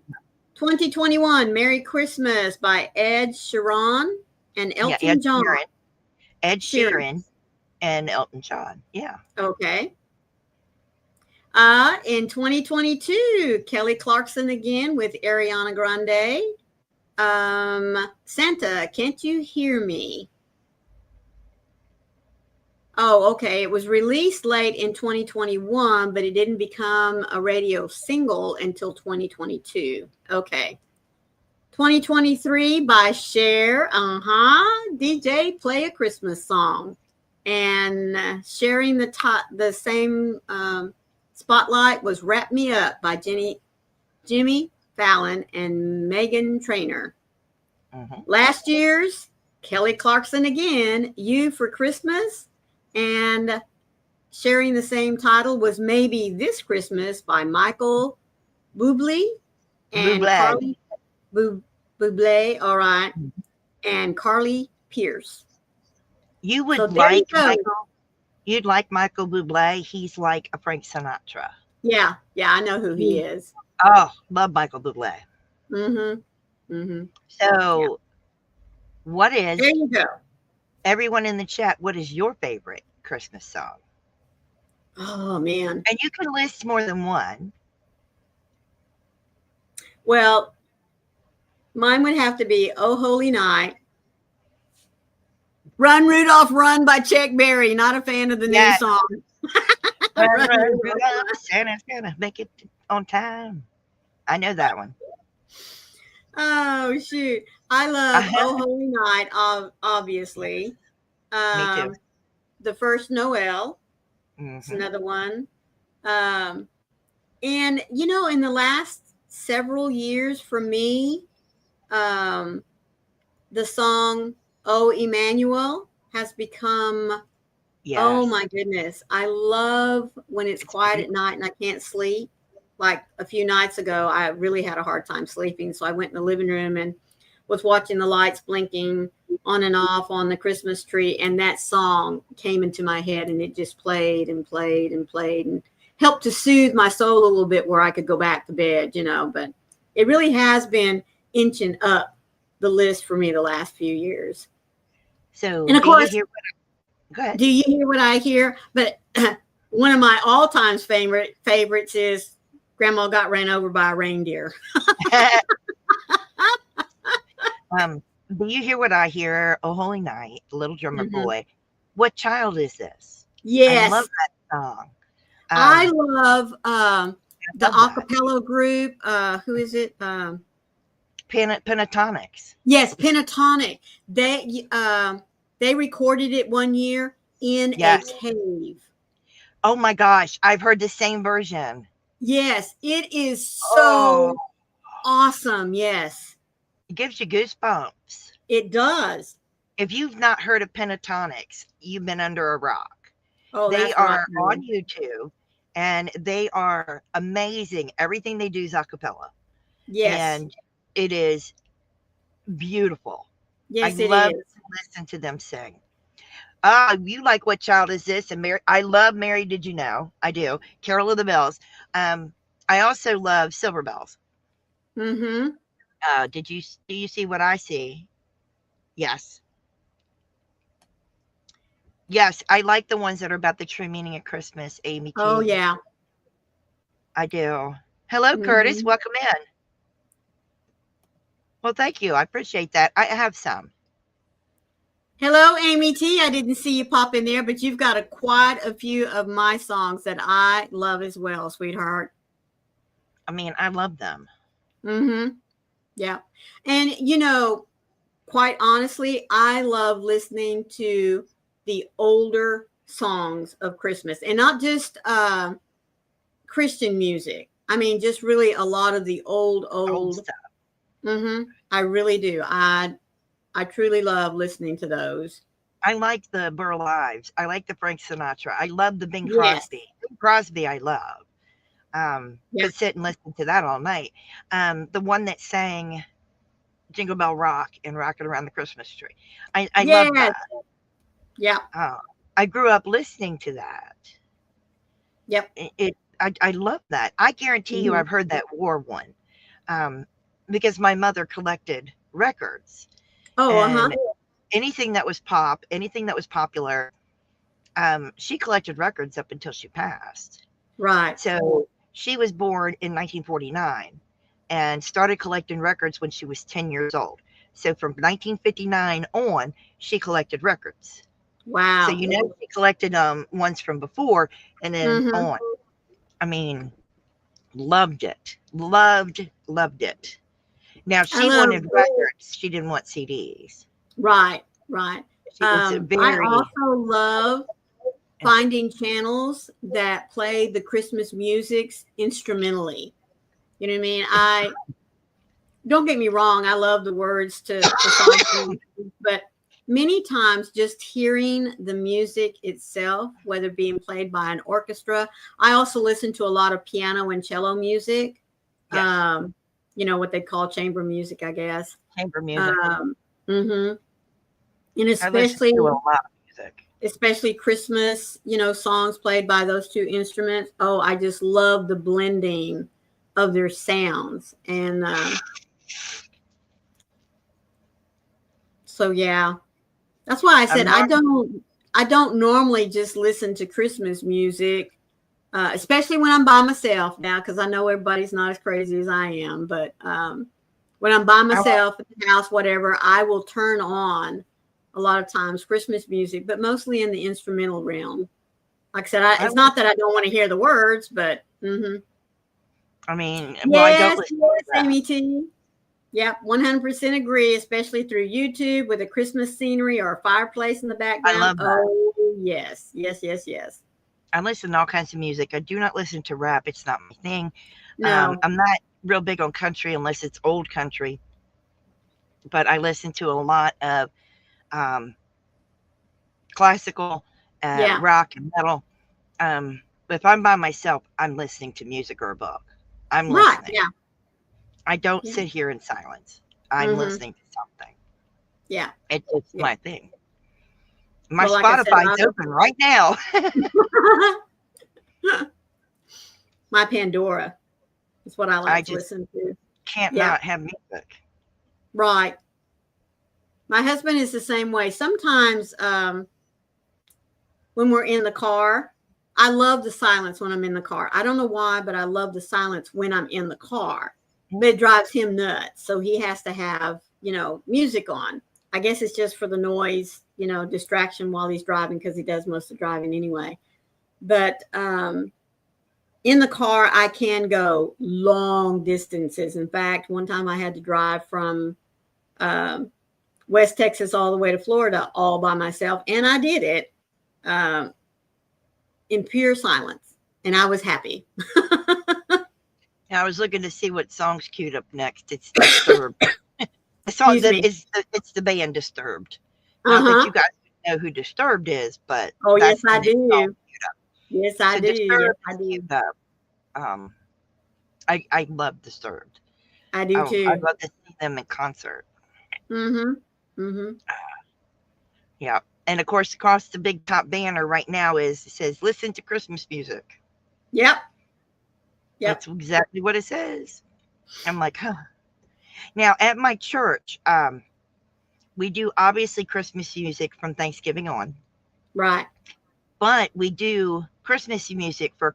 2021, Merry Christmas by Ed Sheeran and Elton John. Ed Sheeran and Elton John. Yeah. Okay. In 2022, Kelly Clarkson again with Ariana Grande. Santa, Can't You Hear Me? Oh, okay. It was released late in 2021, but it didn't become a radio single until 2022. Okay. 2023 by Cher. DJ, play a Christmas song. And sharing the same spotlight was Wrap Me Up by Jimmy Fallon and Meghan Trainor. Last year's Kelly Clarkson again, You for Christmas. And sharing the same title was Maybe This Christmas by Michael Bublé and Carly Bublé, all right, and Carly Pierce. You would like Michael? You'd like Michael Bublé. He's like a Frank Sinatra. Yeah, I know who he is. Oh, love Michael Bublé. Mm-hmm. Mm-hmm. So, what There is you go. everyone in the chat? What is your favorite Christmas song? Oh man. And you can list more than one. Well, mine would have to be "Oh Holy Night." "Run Rudolph Run" by Chuck Berry. Not a fan of the new song. Run, Rudolph, Santa's gonna make it on time. I know that one. Oh shoot! I love "Oh Holy Night." Obviously, Me too. "The First Noel" is Mm-hmm. another one. And in the last several years, for me, the song "Oh Emmanuel" has become. Yes. Oh my goodness. I love when it's quiet at night and I can't sleep. Like a few nights ago, I really had a hard time sleeping. So I went in the living room and was watching the lights blinking on and off on the Christmas tree. And that song came into my head and it just played and played and played and helped to soothe my soul a little bit where I could go back to bed, but it really has been inching up the list for me the last few years. So, and of course, go ahead. Do you hear what I hear? But one of my all-time favorites is "Grandma Got Ran Over by a Reindeer." Do you hear what I hear? "Oh Holy Night," Little Drummer Boy. What child is this? Yes. I love that song. I love the acapella group. Who is it? Pentatonics. Yes, Pentatonic. They recorded it one year in a cave. Oh my gosh, I've heard the same version. Yes, it is so awesome. Yes. It gives you goosebumps. It does. If you've not heard of Pentatonics, you've been under a rock. Oh, they are on YouTube and they are amazing. Everything they do is a cappella. Yes. And it is beautiful. Yes, I love to listen to them sing. You like "What Child Is This?" and Mary. I love "Mary Did You Know?" I do. "Carol of the Bells." I also love "Silver Bells." Mm-hmm. Do you see what I see? Yes. Yes, I like the ones that are about the true meaning of Christmas, Amy T. Oh yeah. I do. Hello, Curtis. Welcome in. Well, thank you. I appreciate that. I have some. Hello, Amy T. I didn't see you pop in there, but you've got quite a few of my songs that I love as well, sweetheart. I mean, I love them. Mm-hmm. Yeah. And, quite honestly, I love listening to the older songs of Christmas and not just Christian music. I mean, just really a lot of the old stuff. Mm-hmm. I really do. I truly love listening to those. I like the Burl Ives. I like the Frank Sinatra. I love the Bing Crosby. Bing Crosby I love. Could sit and listen to that all night. The one that sang "Jingle Bell Rock" and "Rockin' Around the Christmas Tree." I love that. Yeah. I grew up listening to that. Yep. I love that. I guarantee you I've heard that war one. Because my mother collected records. Oh, anything that was pop, anything that was popular, she collected records up until she passed. Right. So she was born in 1949 and started collecting records when she was 10 years old. So from 1959 on, she collected records. Wow. So she collected ones from before and then on. I mean, loved it. Loved it. Now she wanted records. She didn't want CDs. Right. I also love finding channels that play the Christmas musics instrumentally. You know what I mean? Don't get me wrong. I love the words to songs, but many times just hearing the music itself, whether being played by an orchestra. I also listen to a lot of piano and cello music. Yes. What they call chamber music, I guess. Chamber music. And especially I listen to a lot of music. especially Christmas, songs played by those two instruments. Oh, I just love the blending of their sounds. And so, yeah, that's why I said I don't normally just listen to Christmas music, especially when I'm by myself now, because I know everybody's not as crazy as I am. But when I'm by myself at the house, whatever, I will turn on a lot of times Christmas music, but mostly in the instrumental realm. Like I said, it's not that I don't want to hear the words, but I mean, well, I don't listen to that. Amy T. Yep, 100% agree, especially through YouTube with a Christmas scenery or a fireplace in the background. I love that. Oh, yes. I listen to all kinds of music. I do not listen to rap. It's not my thing. No. I'm not real big on country unless it's old country. But I listen to a lot of classical, rock, and metal. If I'm by myself, I'm listening to music or a book. I'm listening. Right, yeah. I don't sit here in silence. I'm listening to something. Yeah. It's my thing. My Spotify's open right now. My Pandora is what I like to listen to. Can't not have music. Right. My husband is the same way. Sometimes when we're in the car, I love the silence when I'm in the car. I don't know why, but I love the silence when I'm in the car. It drives him nuts. So he has to have, music on. I guess it's just for the noise, distraction while he's driving, because he does most of the driving anyway. But in the car, I can go long distances. In fact, one time I had to drive from West Texas all the way to Florida all by myself. And I did it in pure silence. And I was happy. I was looking to see what song's queued up next. It's Disturbed. The song it's the band Disturbed. Not that you guys know who Disturbed is, but yes, I do. Yes, I do. Yes, I do. I love Disturbed. I do too. I'd love to see them in concert. Yeah, and of course, across the big top banner right now says "Listen to Christmas music." Yep. That's exactly what it says. I'm like, huh. Now at my church, we do obviously Christmas music from Thanksgiving on. Right. But we do Christmas music for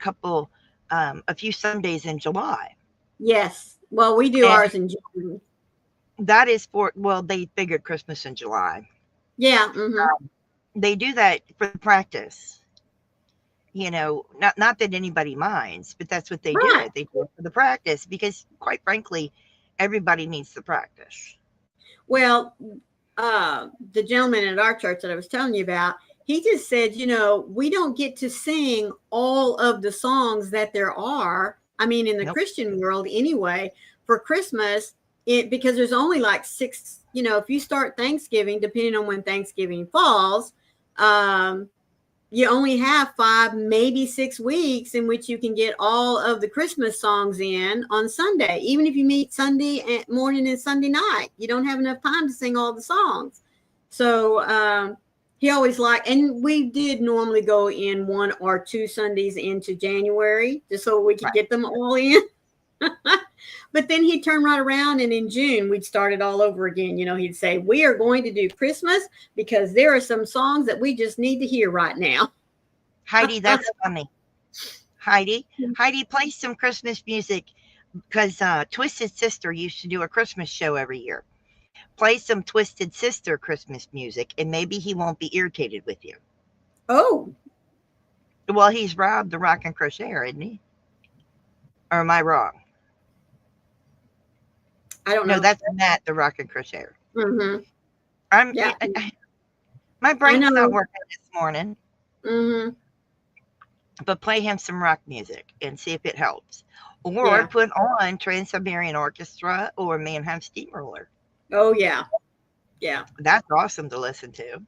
a few Sundays in July. Yes. Well, we do ours in June. That is they figured Christmas in July. Yeah. They do that for the practice. Not that anybody minds, but that's what they do. They do it for the practice because, quite frankly, everybody needs the practice. Well, the gentleman at our church that I was telling you about, he just said, we don't get to sing all of the songs that there are. I mean, in the Christian world anyway, for Christmas, because there's only like 6, if you start Thanksgiving, depending on when Thanksgiving falls, you only have 5, maybe 6 weeks in which you can get all of the Christmas songs in on Sunday. Even if you meet Sunday morning and Sunday night, you don't have enough time to sing all the songs. So he always and we did normally go in 1 or 2 Sundays into January just so we could get them all in. But then he'd turn right around and in June, we'd start it all over again. He'd say, we are going to do Christmas because there are some songs that we just need to hear right now. Heidi, that's funny. Heidi, play some Christmas music because Twisted Sister used to do a Christmas show every year. Play some Twisted Sister Christmas music and maybe he won't be irritated with you. Oh. Well, he's Rob the Rock and Crocheter, isn't he? Or am I wrong? I don't know. No, that's Matt, the Rock and Crocheter. My brain's not working this morning. But play him some rock music and see if it helps. Or put on Trans-Siberian Orchestra or Mannheim Steamroller. Oh, yeah. Yeah. That's awesome to listen to.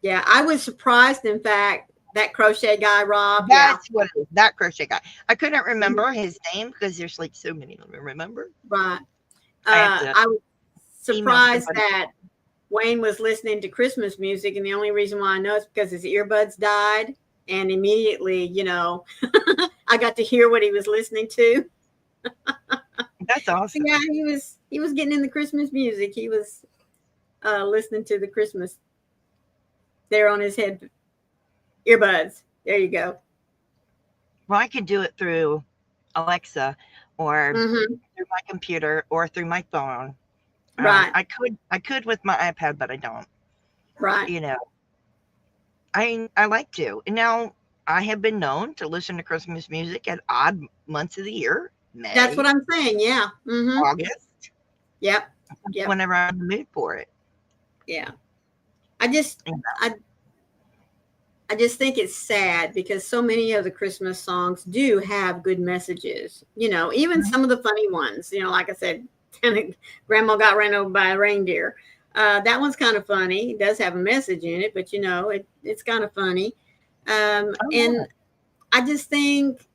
Yeah, I was surprised, in fact, that crochet guy, Rob. That's what it is, that crochet guy. I couldn't remember his name because there's like so many to remember. Right. I was surprised that Wayne was listening to Christmas music, and the only reason why I know is because his earbuds died, and immediately, I got to hear what he was listening to. That's awesome. Yeah, he was getting in the Christmas music. He was listening to the Christmas there on his head earbuds. There you go. Well, I can do it through Alexa or Mm-hmm. through my computer or through my phone. Right. I could with my iPad, but I don't. Right. I like to. And now I have been known to listen to Christmas music at odd months of the year. May. That's what I'm saying. Yeah. Mm-hmm. August. Yep. Whenever I'm in the mood for it. Yeah. I just think it's sad because so many of the Christmas songs do have good messages. Even some of the funny ones. Like I said, Grandma got ran over by a reindeer. That one's kind of funny. It does have a message in it, but it's kind of funny. And I just think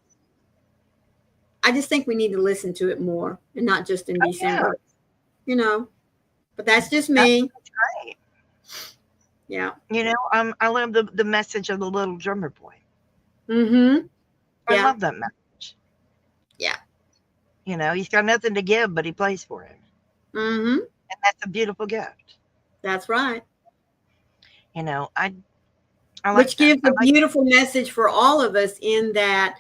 we need to listen to it more and not just in December. But that's just me. That's right. Yeah. I love the message of the little drummer boy. Mm-hmm. I love that message. Yeah. He's got nothing to give, but he plays for it. Mm-hmm. And that's a beautiful gift. That's right. I like Which gives a beautiful message for all of us in that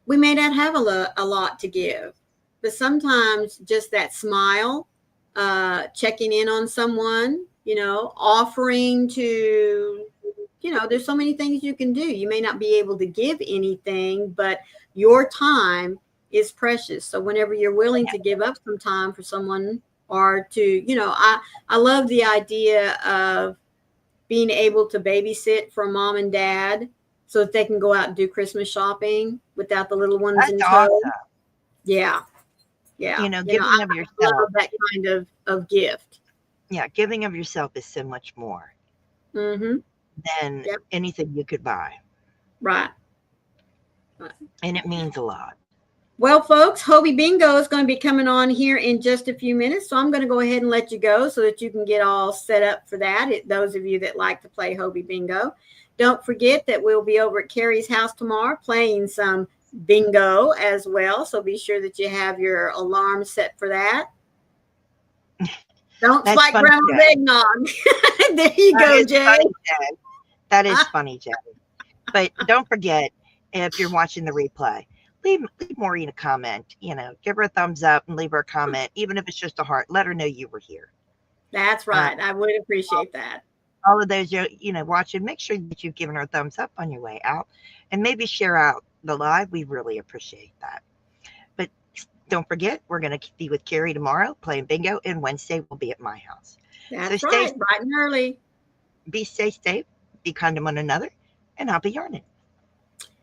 we may not have a lot to give, but sometimes just that smile, checking in on someone, offering to, there's so many things you can do. You may not be able to give anything, but your time is precious. So whenever you're willing to give up some time for someone or to, I love the idea of being able to babysit for mom and dad so that they can go out and do Christmas shopping without the little ones in tow. Awesome. Yeah. Yeah. Giving of yourself. I love that kind of gift. Yeah. Giving of yourself is so much more than anything you could buy. Right. And it means a lot. Well, folks, Hobie Bingo is going to be coming on here in just a few minutes. So I'm going to go ahead and let you go so that you can get all set up for that. Those of you that like to play Hobie Bingo. Don't forget that we'll be over at Carrie's house tomorrow playing some bingo as well. So be sure that you have your alarm set for that. Don't spike Grandma's eggnog. There you go, Jay. That is funny, Jay. But don't forget, if you're watching the replay, leave Maureen a comment. Give her a thumbs up and leave her a comment, even if it's just a heart. Let her know you were here. That's right. I would appreciate that. All of those watching, make sure that you've given her a thumbs up on your way out, and maybe share out the live. We really appreciate that. But don't forget, we're going to be with Carrie tomorrow playing bingo, and Wednesday we'll be at my house. That's so right, bright and early. Stay safe, be kind to one another, and I'll be yarning.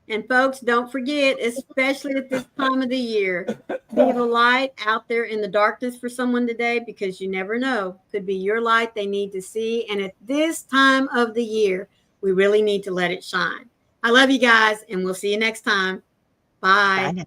And folks, don't forget, especially at this time of the year, be the light out there in the darkness for someone today, because you never know. Could be your light they need to see. And at this time of the year, we really need to let it shine. I love you guys, and we'll see you next time. Bye. Bye now.